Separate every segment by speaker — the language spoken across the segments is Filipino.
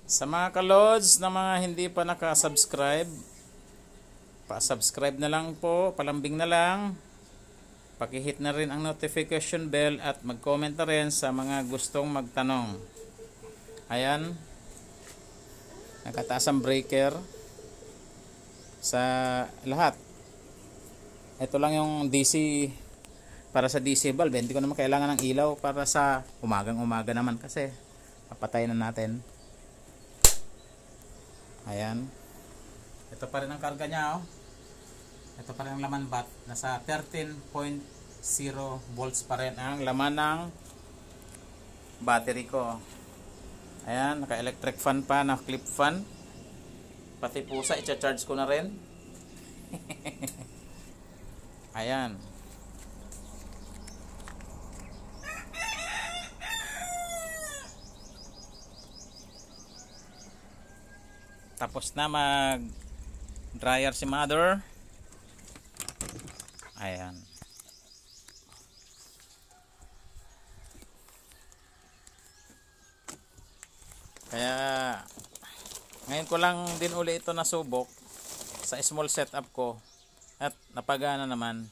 Speaker 1: Sa mga kalods na mga hindi pa nakasubscribe, pa-subscribe na lang po, palambing na lang. Pakihit na rin ang notification bell at mag-comment na rin sa mga gustong magtanong. Ayan, nakataas ang breaker sa lahat. Ito lang yung DC, para sa DC bulb. Hindi ko naman kailangan ng ilaw para sa umagang-umaga naman kasi papatay na natin. Ayan, ito pa rin ang karga niya, oh. Ito pa rin ang laman bat. Nasa 13.0 volts pa rin ang laman ng battery ko. Ayan, naka electric fan pa, na clip fan. Pati pusa i-charge ko na rin. Ayan. Tapos na mag dryer si mother. Ayan. Kaya ngayon ko lang din uli ito nasubok sa small setup ko at napagana naman.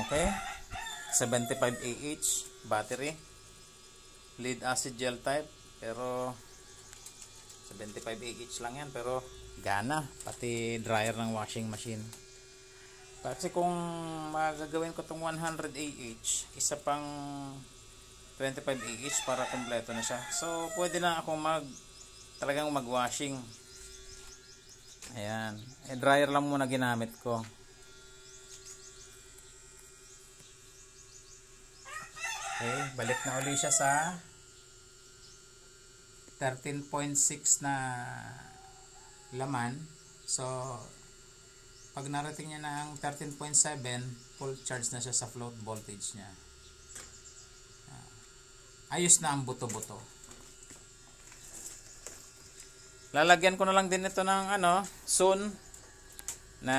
Speaker 1: Okay, 75 Ah battery, lead acid gel type, pero 75 Ah lang yan, pero gana pati dryer ng washing machine. Kasi kung magagawin ko itong 100 Ah, isa pang 25 Ah para kompleto na siya. So pwede na ako talagang mag-washing. Ayan, dryer lang muna ginamit ko. Okay, balik na uli siya sa 13.6 na laman. So pag narating niya ng 13.7, full charge na siya sa float voltage niya. Ayos na ang buto-buto. Lalagyan ko na lang din ito ng soon, na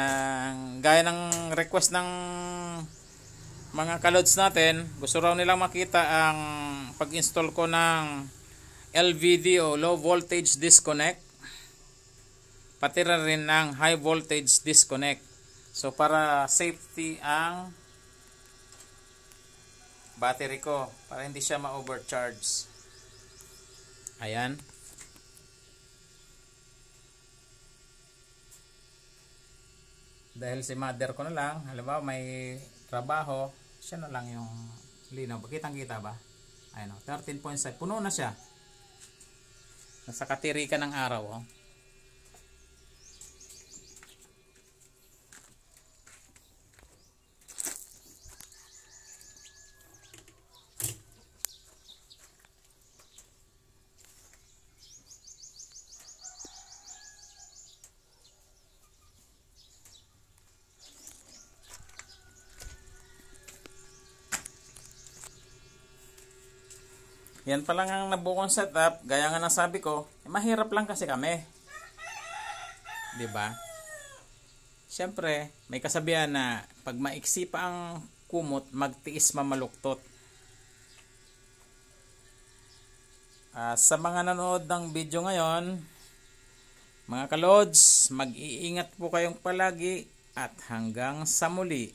Speaker 1: gaya ng request ng mga kalods natin. Gusto raw nilang makita ang pag-install ko ng LVD o low voltage disconnect, pati rin ng high voltage disconnect. So para safety ang battery ko, para hindi siya ma-overcharge. Ayan. Dahil si mother ko na lang, halimbawa may trabaho, siya na lang yung linaw. Kitang-kita ba? Ayan, 13.5. Puno na siya. Nasa katirikan ng araw, oh. Yan pa lang ang nabukong setup. Gaya nga nasabi ko, mahirap lang kasi kami. 'Di ba? Siyempre, may kasabihan na pag maiksi pa ang kumot, magtiis mamaluktot. Sa mga nanood ng video ngayon, mga kalods, mag-iingat po kayong palagi at hanggang sa muli.